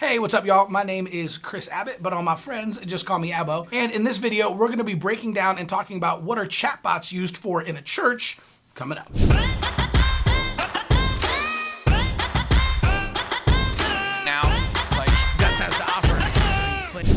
Hey, what's up, y'all? My name is Chris Abbott, but all my friends just call me Abbo. And in this video, we're going to be breaking down and talking about what are chatbots used for in a church coming up.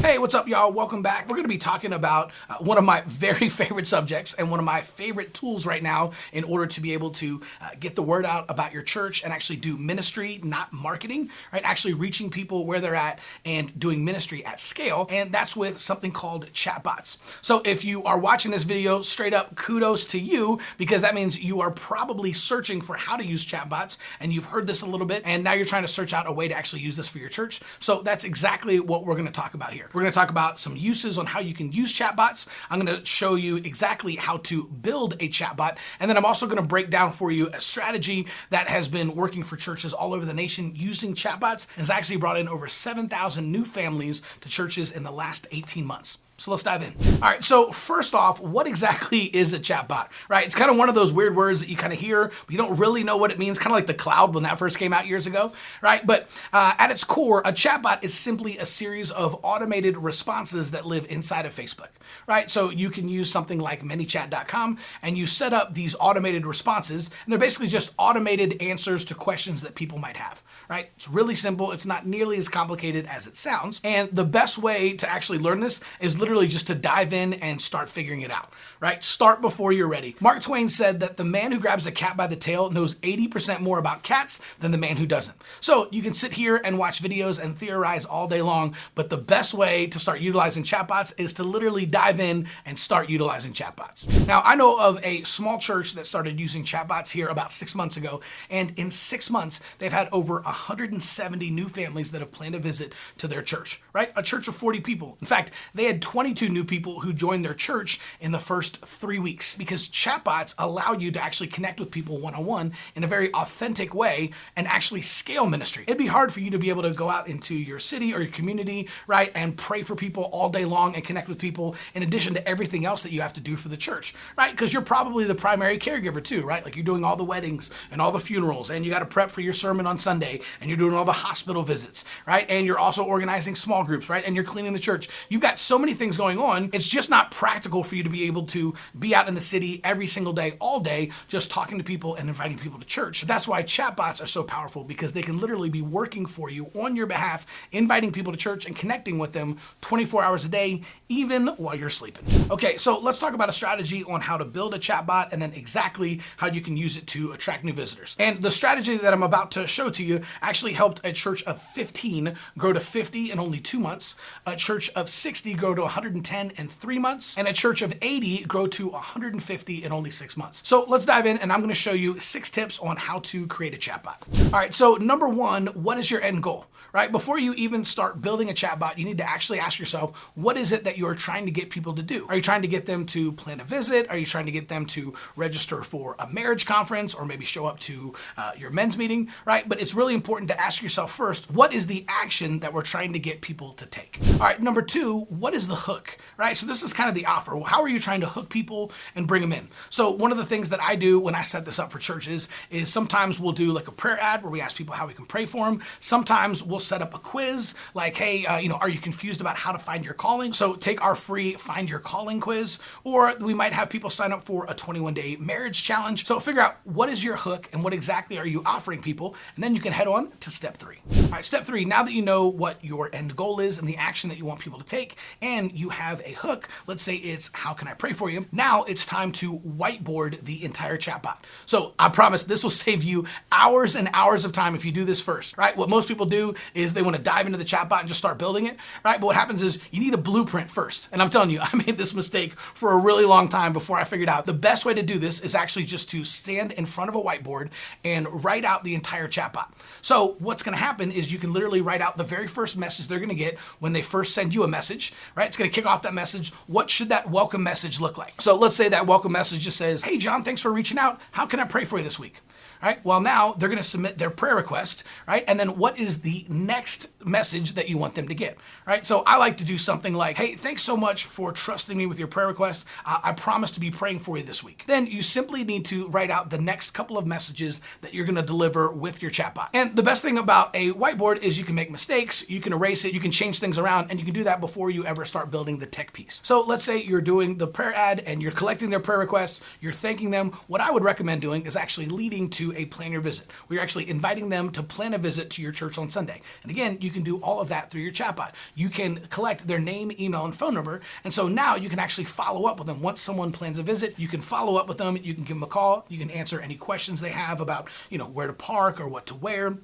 Hey, what's up, y'all? Welcome back. We're going to be talking about one of my very favorite subjects and one of my favorite tools right now in order to be able to get the word out about your church and actually do ministry, not marketing, right? Actually reaching people where they're at and doing ministry at scale. And that's with something called chatbots. So if you are watching this video, straight up kudos to you, because that means you are probably searching for how to use chatbots and you've heard this a little bit and now you're trying to search out a way to actually use this for your church. So that's exactly what we're going to talk about here. We're going to talk about some uses on how you can use chatbots. I'm going to show you exactly how to build a chatbot. And then I'm also going to break down for you a strategy that has been working for churches all over the nation using chatbots and has actually brought in over 7,000 new families to churches in the last 18 months. So let's dive in. All right, so first off, what exactly is a chatbot, right? It's kind of one of those weird words that you kind of hear, but you don't really know what it means, kind of like the cloud when that first came out years ago, right? But at its core, a chatbot is simply a series of automated responses that live inside of Facebook, right? So you can use something like ManyChat.com and you set up these automated responses, and they're basically just automated answers to questions that people might have, right? It's really simple. It's not nearly as complicated as it sounds. And the best way to actually learn this is literally just to dive in and start figuring it out, right? Start before you're ready. Mark Twain said that the man who grabs a cat by the tail knows 80% more about cats than the man who doesn't. So you can sit here and watch videos and theorize all day long, but the best way to start utilizing chatbots is to literally dive in and start utilizing chatbots. Now, I know of a small church that started using chatbots here about 6 months ago, and in 6 months, they've had over 170 new families that have planned a visit to their church, right? A church of 40 people. In fact, they had 22 new people who joined their church in the first 3 weeks because chatbots allow you to actually connect with people one-on-one in a very authentic way and actually scale ministry. It'd be hard for you to be able to go out into your city or your community, right, and pray for people all day long and connect with people in addition to everything else that you have to do for the church, right? Because you're probably the primary caregiver too, right? Like you're doing all the weddings and all the funerals and you got to prep for your sermon on Sunday and you're doing all the hospital visits, right? And you're also organizing small groups, right? And you're cleaning the church. You've got so many things going on. It's just not practical for you to be able to be out in the city every single day, all day, just talking to people and inviting people to church. That's why chatbots are so powerful, because they can literally be working for you on your behalf, inviting people to church and connecting with them 24 hours a day, even while you're sleeping. Okay, so let's talk about a strategy on how to build a chatbot and then exactly how you can use it to attract new visitors. And the strategy that I'm about to show to you actually helped a church of 15 grow to 50 in only 2 months, a church of 60 grow to 110 in 3 months, and a church of 80 grow to 150 in only 6 months. So let's dive in, and I'm going to show you 6 tips on how to create a chatbot. All right, so number 1, what is your end goal? Right? Before you even start building a chatbot, you need to actually ask yourself, what is it that you're trying to get people to do? Are you trying to get them to plan a visit? Are you trying to get them to register for a marriage conference or maybe show up to your men's meeting, right? But it's really important to ask yourself first, what is the action that we're trying to get people to take? All right, number 2, what is the hook, right? So this is kind of the offer. Well, how are you trying to hook people and bring them in? So one of the things that I do when I set this up for churches is sometimes we'll do like a prayer ad where we ask people how we can pray for them. Sometimes we'll set up a quiz like, hey, are you confused about how to find your calling? So take our free Find Your Calling quiz, or we might have people sign up for a 21-day marriage challenge. So figure out what is your hook and what exactly are you offering people, and then you can head on to step 3. All right, step 3, now that you know what your end goal is and the action that you want people to take, and you have a hook, let's say it's how can I pray for you? Now it's time to whiteboard the entire chatbot. So I promise this will save you hours and hours of time if you do this first, right? What most people do is they want to dive into the chatbot and just start building it, right? But what happens is you need a blueprint first. And I'm telling you, I made this mistake for a really long time before I figured out the best way to do this is actually just to stand in front of a whiteboard and write out the entire chatbot. So what's going to happen is you can literally write out the very first message they're going to get when they first send you a message, right? It's going to kick off that message. What should that welcome message look like? So let's say that welcome message just says, hey, John, thanks for reaching out. How can I pray for you this week? right? Well, now they're going to submit their prayer request, right? And then what is the next message that you want them to get, right? So I like to do something like, hey, thanks so much for trusting me with your prayer request. I promise to be praying for you this week. Then you simply need to write out the next couple of messages that you're going to deliver with your chatbot. And the best thing about a whiteboard is you can make mistakes, you can erase it, you can change things around, and you can do that before you ever start building the tech piece. So let's say you're doing the prayer ad and you're collecting their prayer requests, you're thanking them. What I would recommend doing is actually leading to a plan your visit. We're actually inviting them to plan a visit to your church on Sunday. And again, you can do all of that through your chatbot. You can collect their name, email, and phone number. And so now you can actually follow up with them. Once someone plans a visit, you can follow up with them. You can give them a call. You can answer any questions they have about, where to park or what to wear.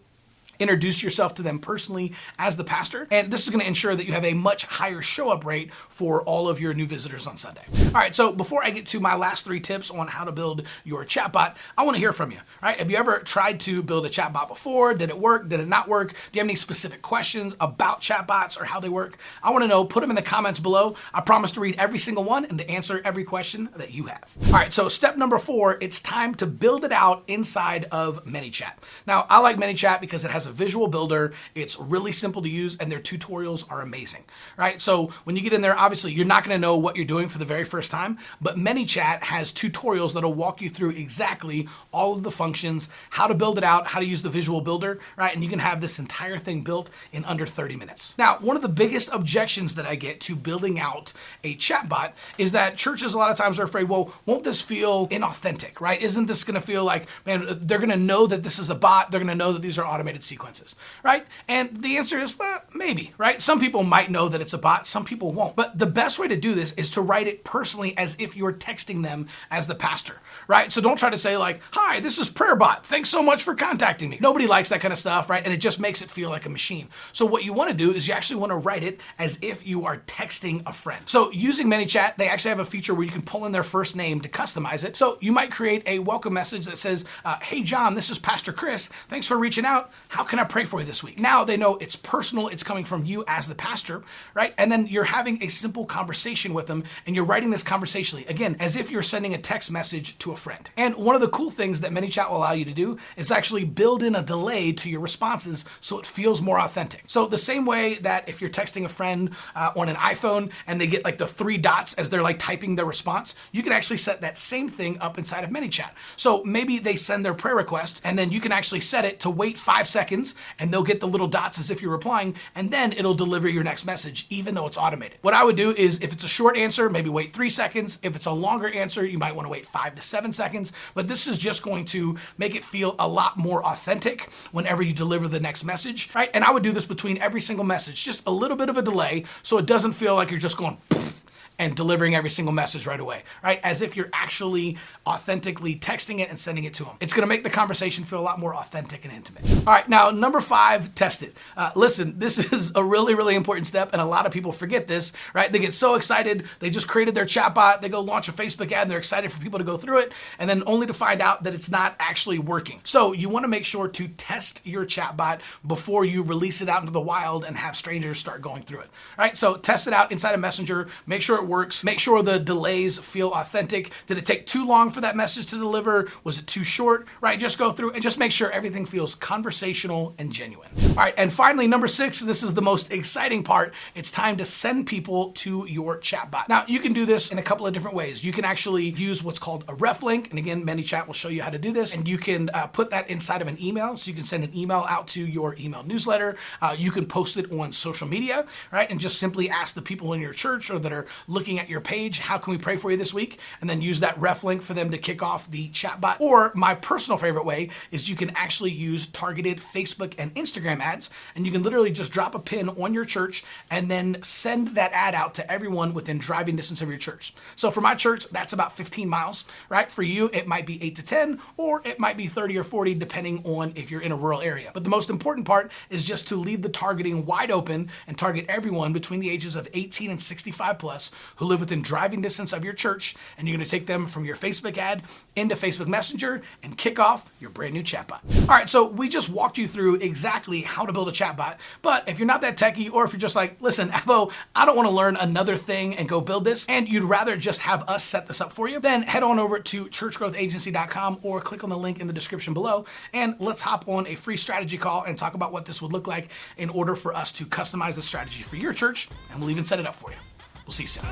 Introduce yourself to them personally as the pastor. And this is going to ensure that you have a much higher show up rate for all of your new visitors on Sunday. All right, so before I get to my last 3 tips on how to build your chatbot, I want to hear from you. All right, have you ever tried to build a chatbot before? Did it work? Did it not work? Do you have any specific questions about chatbots or how they work? I want to know. Put them in the comments below. I promise to read every single one and to answer every question that you have. All right, so step number 4, it's time to build it out inside of ManyChat. Now, I like ManyChat because it has a visual builder. It's really simple to use and their tutorials are amazing, right? So when you get in there, obviously you're not going to know what you're doing for the very first time, but ManyChat has tutorials that'll walk you through exactly all of the functions, how to build it out, how to use the visual builder, right? And you can have this entire thing built in under 30 minutes. Now, one of the biggest objections that I get to building out a chatbot is that churches a lot of times are afraid, well, won't this feel inauthentic, right? Isn't this going to feel like, man, they're going to know that this is a bot. They're going to know that these are automated sequences, right? And the answer is, well, maybe, right? Some people might know that it's a bot, some people won't. But the best way to do this is to write it personally as if you're texting them as the pastor, right? So don't try to say like, hi, this is Prayer Bot. Thanks so much for contacting me. Nobody likes that kind of stuff, right? And it just makes it feel like a machine. So what you want to do is you actually want to write it as if you are texting a friend. So using ManyChat, they actually have a feature where you can pull in their first name to customize it. So you might create a welcome message that says, hey, John, this is Pastor Chris. Thanks for reaching out. How can I pray for you this week? Now they know it's personal, it's coming from you as the pastor, right? And then you're having a simple conversation with them and you're writing this conversationally, again, as if you're sending a text message to a friend. And one of the cool things that ManyChat will allow you to do is actually build in a delay to your responses so it feels more authentic. So the same way that if you're texting a friend on an iPhone and they get like the 3 dots as they're like typing their response, you can actually set that same thing up inside of ManyChat. So maybe they send their prayer request and then you can actually set it to wait 5 seconds and they'll get the little dots as if you're replying, and then it'll deliver your next message, even though it's automated. What I would do is if it's a short answer, maybe wait 3 seconds. If it's a longer answer, you might want to wait 5 to 7 seconds, but this is just going to make it feel a lot more authentic whenever you deliver the next message, right? And I would do this between every single message, just a little bit of a delay so it doesn't feel like you're just going poof and delivering every single message right away, right? As if you're actually authentically texting it and sending it to them. It's gonna make the conversation feel a lot more authentic and intimate. All right, now number 5, test it. Listen, this is a really, really important step and a lot of people forget this, right? They get so excited, they just created their chatbot, they go launch a Facebook ad and they're excited for people to go through it and then only to find out that it's not actually working. So you wanna make sure to test your chatbot before you release it out into the wild and have strangers start going through it, right? So test it out inside of Messenger, make sure it works. Make sure the delays feel authentic. Did it take too long for that message to deliver? Was it too short? Right? Just go through and just make sure everything feels conversational and genuine. All right. And finally, number 6, this is the most exciting part. It's time to send people to your chatbot. Now, you can do this in a couple of different ways. You can actually use what's called a ref link. And again, ManyChat will show you how to do this. And you can put that inside of an email. So you can send an email out to your email newsletter. You can post it on social media, right? And just simply ask the people in your church or that are looking at your page, how can we pray for you this week? And then use that ref link for them to kick off the chatbot. Or my personal favorite way is you can actually use targeted Facebook and Instagram ads, and you can literally just drop a pin on your church and then send that ad out to everyone within driving distance of your church. So for my church, that's about 15 miles, right? For you, it might be 8 to 10, or it might be 30 or 40, depending on if you're in a rural area. But the most important part is just to leave the targeting wide open and target everyone between the ages of 18 and 65 plus who live within driving distance of your church, and you're going to take them from your Facebook ad into Facebook Messenger and kick off your brand new chatbot. All right, so we just walked you through exactly how to build a chatbot, but if you're not that techie, or if you're just like, listen, Abbo, I don't want to learn another thing and go build this, and you'd rather just have us set this up for you, then head on over to churchgrowthagency.com or click on the link in the description below, and let's hop on a free strategy call and talk about what this would look like in order for us to customize the strategy for your church, and we'll even set it up for you. We'll see you soon.